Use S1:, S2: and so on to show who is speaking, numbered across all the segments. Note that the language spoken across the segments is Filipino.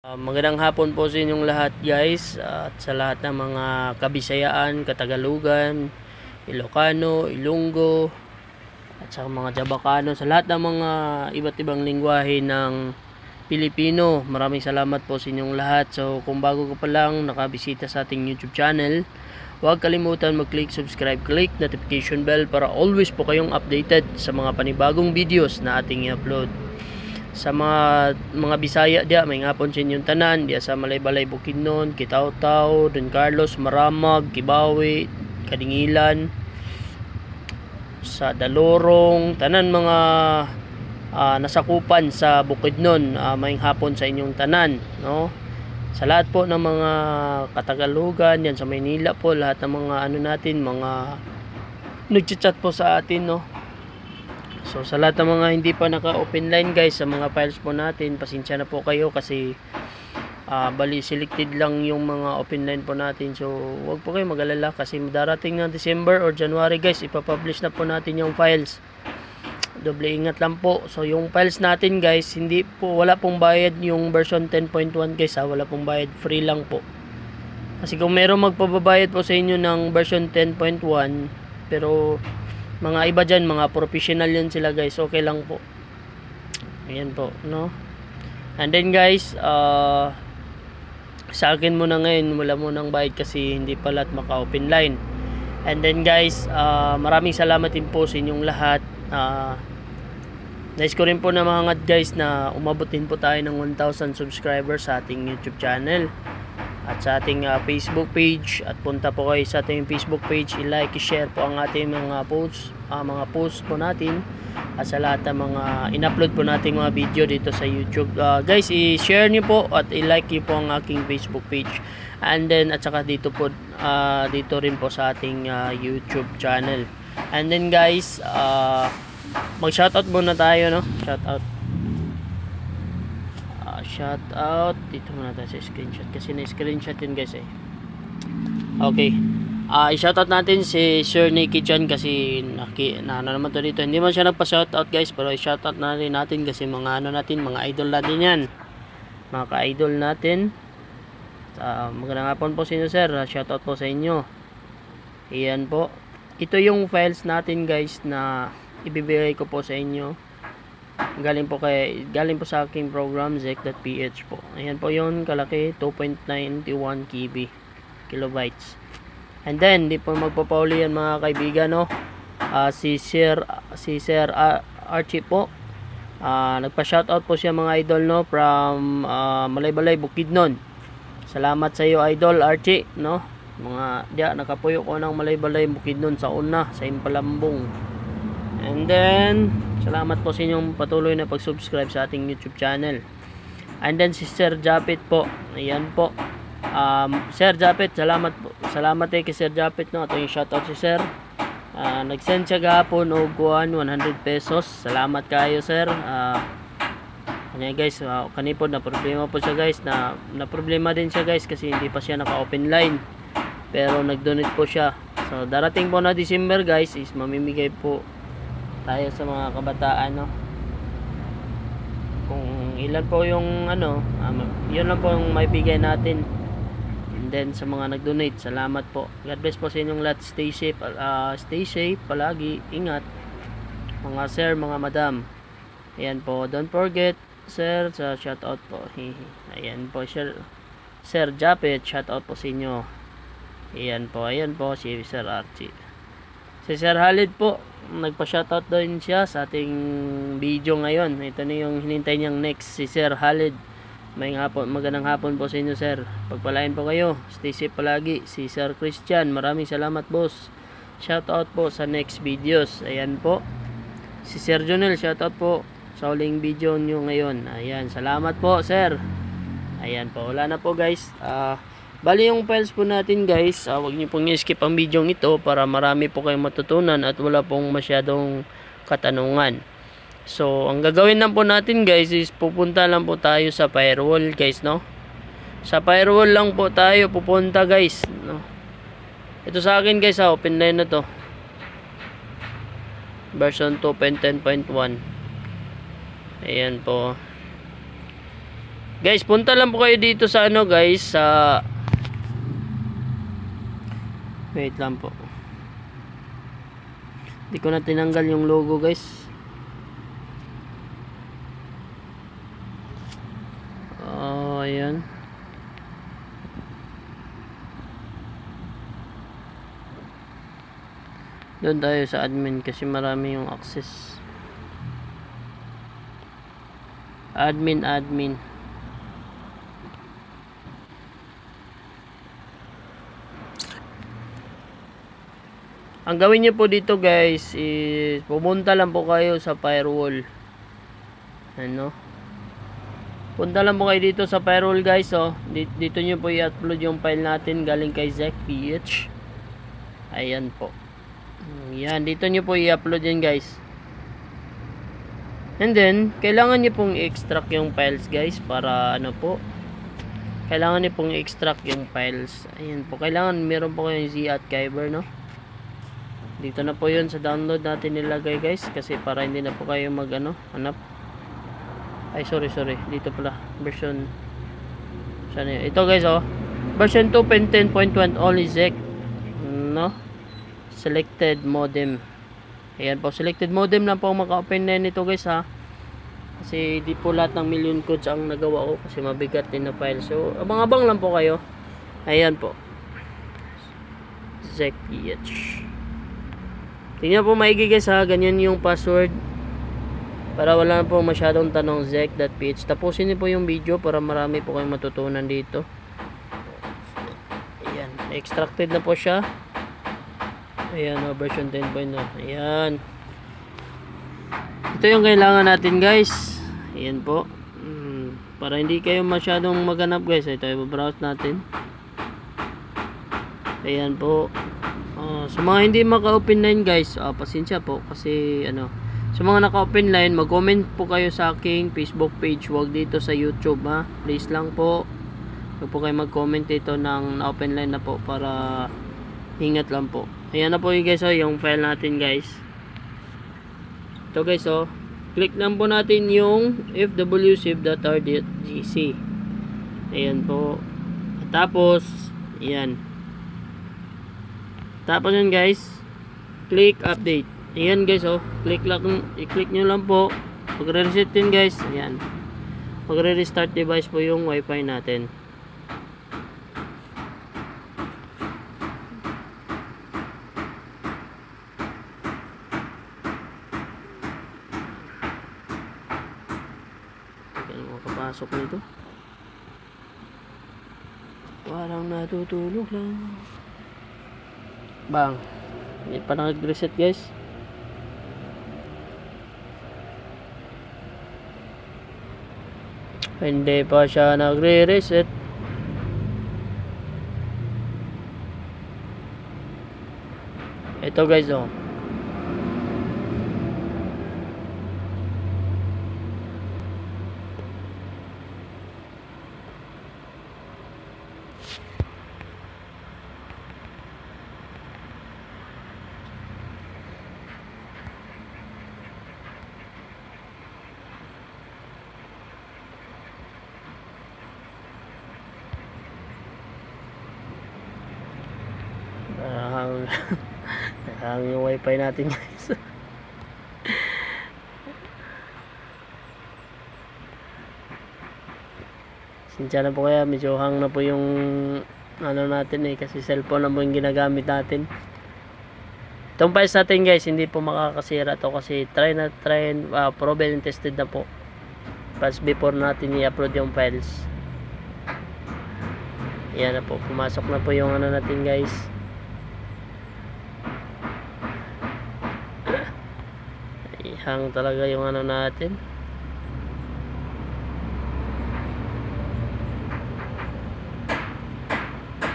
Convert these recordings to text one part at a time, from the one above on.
S1: Magandang hapon po sa inyong lahat guys, at sa lahat ng mga Kabisayaan, Katagalugan, Ilocano, Ilonggo at sa mga Jabacano, sa lahat ng mga iba't ibang lingwahe ng Pilipino. Maraming salamat po sa inyong lahat. So kung bago ka pa lang nakabisita sa ating YouTube channel, huwag kalimutan mag-click subscribe, click notification bell para always po kayong updated sa mga panibagong videos na ating i-upload. Sa mga Bisaya dia, may ngapon sa inyong tanan dia sa Malaybalay, Bukidnon, Kitaw-Taw, Don Carlos, Maramag, Kibawe, Kadingilan, sa Dalorong, tanan mga nasakupan sa Bukidnon, may hapon sa inyong tanan, no? Sa lahat po ng mga Katagalugan yan sa Maynila po, lahat ng mga natin, mga nagchat-chat po sa atin, no? So sa lahat ng mga hindi pa naka-open line guys, sa mga files po natin, pasensya na po kayo kasi bali selected lang yung mga open line po natin. So wag po kayo mag-alala kasi darating ng December or January guys, ipapublish na po natin yung files. Doble ingat lang po. So yung files natin guys, hindi po, wala pong bayad yung version 10.1 guys wala pong bayad, free lang po. Kasi kung meron magpababayad po sa inyo ng version 10.1, pero mga iba dyan, mga professional yan sila guys, okay lang po. Ayan po, no? And then guys, sa akin muna ngayon, wala munang bayad kasi hindi pa lahat maka-open line. And then guys, maraming salamat din po sa inyong lahat. Nice ko rin po na mahangad guys na umabot din po tayo ng 1,000 subscribers sa ating YouTube channel at sa ating Facebook page. At punta po kayo sa ating Facebook page, i-like, i-share po ang ating mga posts po natin at sa lahat ng mga in-upload po nating mga video dito sa YouTube. Guys, i-share niyo po at i-like niyo po ang aking Facebook page. And then at saka dito po dito rin po sa ating YouTube channel. And then guys, mag-shoutout muna tayo, no? Shoutout dito muna tayo sa screenshot kasi na-screenshot yun guys Okay, i-shoutout natin si Sir Nicky Chan kasi naman to dito. Hindi man siya nagpa-shoutout guys, pero i-shoutout na rin natin kasi mga natin, mga idol natin yan, mga ka-idol natin. Magandang hapon po sa inyo sir, shoutout po sa inyo. Iyan po, ito yung files natin guys na ibibigay ko po sa inyo. Galing po sa aking program zek.ph po. Ayan po yun, kalaki 2.91 kilobytes. And then di po magpapauli yan mga kaibigan, no? Si Sir Archie po, nagpa-shoutout po siya mga idol, no, from Malaybalay, Bukidnon. Salamat sa iyo idol Archie, no? Mga diya nakapuyo ko ng Malaybalay, Bukidnon sa una sa Impalambong. And then salamat po sa inyong patuloy na pag-subscribe sa ating YouTube channel. And then si Sir Japit po, ayan po, Sir Japit, salamat po, salamat kay Sir Japit, no? Ito yung shoutout si Sir. Nag-send siya gahapon og 100 pesos. Salamat kayo sir. Kanya guys, kanipod na problema po siya guys, na problema din siya guys kasi hindi pa siya naka-open line, pero nag-donate po siya. So darating po na December guys, is mamimigay po tayo sa mga kabataan, no? Kung ilan po yung yun lang po yung maibigay natin. And then sa mga nag-donate, salamat po. God bless po sa inyong lahat. Stay safe palagi, ingat mga sir, mga madam. Ayan po, don't forget sir sa shoutout po. Ayan po Sir Japet, shoutout po sa inyo. Ayan po si Sir Archie. Si Sir Halid po, nagpa-shoutout din siya sa ating video ngayon. Ito na yung hinintay niyang next, si Sir Halid. Magandang hapon po sa inyo sir. Pagpalain po kayo. Stay safe palagi. Si Sir Christian, maraming salamat boss. Shoutout po sa next videos. Ayan po. Si Sir Jonel, shoutout po sa huling video nyo ngayon. Ayan, salamat po sir. Ayan po, wala na po guys. Bali yung files po natin guys, huwag niyo pong i-skip ang video ito para marami po kayong matutunan at wala pong masyadong katanungan. So ang gagawin lang po natin guys is pupunta lang po tayo sa firewall guys, no? Sa firewall lang po tayo pupunta guys, no? Ito sa akin guys, open line na to, version 2.10.1. Ayan po. Guys, punta lang po kayo dito sa ano guys, sa wait lang po. Hindi ko na tinanggal yung logo guys. Oh, ayan. Doon tayo sa admin kasi marami yung access. Admin. Ang gawin niyo po dito guys is pumunta lang po kayo sa firewall. Ano? Punta lang po kayo dito sa firewall guys, oh. Dito niyo po i-upload yung file natin galing kay ZekPH. Ayan po. Yan, dito niyo po i-upload yan guys. And then, kailangan niyo pong i-extract yung files guys para ano po. Kailangan niyo pong i-extract yung files. Ayan po, kailangan meron po kayong Z-Archiver, no? Dito na po yun sa download natin nilagay guys, kasi para hindi na po kayo mag ano, hanap. Ay sorry, dito pala version saan yun? Ito guys, oh, version 2.10.1 only Zek, no? Selected modem. Ayan po, selected modem lang po maka-open na nito guys, ha, kasi di po lahat ng million codes ang nagawa ko kasi mabigat din na file. So abang-abang lang po kayo. Ayan po, ZekPH. Tingnan po maigi guys, ha, ganyan yung password para wala na po masyadong tanong. Zek.ph. Tapusin niyo po yung video para marami po kayong matutunan dito. Ayan, extracted na po siya. Ayan, oh, version 10.0. Ayan, ito yung kailangan natin guys. Ayan po, para hindi kayo masyadong maghanap guys. Ito yung browse natin. Ayan po. Sa mga hindi maka-open line guys, pasensya po kasi ano, sa mga naka-open line, mag-comment po kayo sa aking Facebook page, wag dito sa YouTube, ha, please lang po. Huwag po kayo mag-comment dito ng na-open line na po, para ingat lang po. Ayan na po yung guys, oh, yung file natin guys. Ito guys, oh, click lang po natin yung fwsave.r.gc. Ayan po. Tapos ayan. Tapos yun guys, click update. Ayan guys, oh, i-click nyo lang po. Magre-reset din guys. Ayan, magre-restart device po yung wifi natin. Ayan, makapasok nito. Parang natutulog lang. Bang, hindi pa nag-reset guys. Hindi pa siya nagre-reset. Ito guys, oh. Ang yung wifi natin guys. Sinsya na po, kaya medyo hang na po yung ano natin kasi cellphone na po yung ginagamit natin. Itong files natin guys, hindi po makakasira to kasi try proven and tested na po pas before natin i-upload yung files. Yan na po, pumasok na po yung ano natin guys. Hang talaga yung ano natin.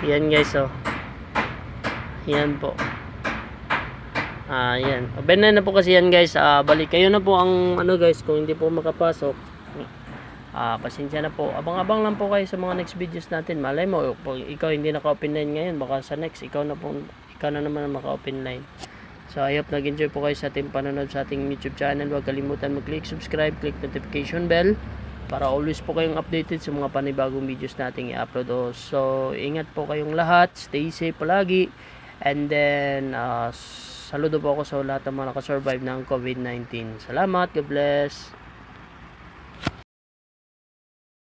S1: Yan guys, oh. Yan po. Yan. Open na po kasi yan guys. Balik kayo na po ang ano guys, kung hindi po makapasok. Pasensya na po. Abang-abang lang po kayo sa mga next videos natin. Malay mo, pag ikaw hindi naka-open line ngayon, baka sa next ikaw na naman ang maka-open line. So I hope nag-enjoy po kayo sa ating panonood sa ating YouTube channel. Huwag kalimutan mag-click subscribe, click notification bell para always po kayong updated sa mga panibagong videos nating i-upload. So, ingat po kayong lahat. Stay safe palagi. And then, saludo po ako sa lahat ng mga nakasurvive ng COVID-19. Salamat. God bless.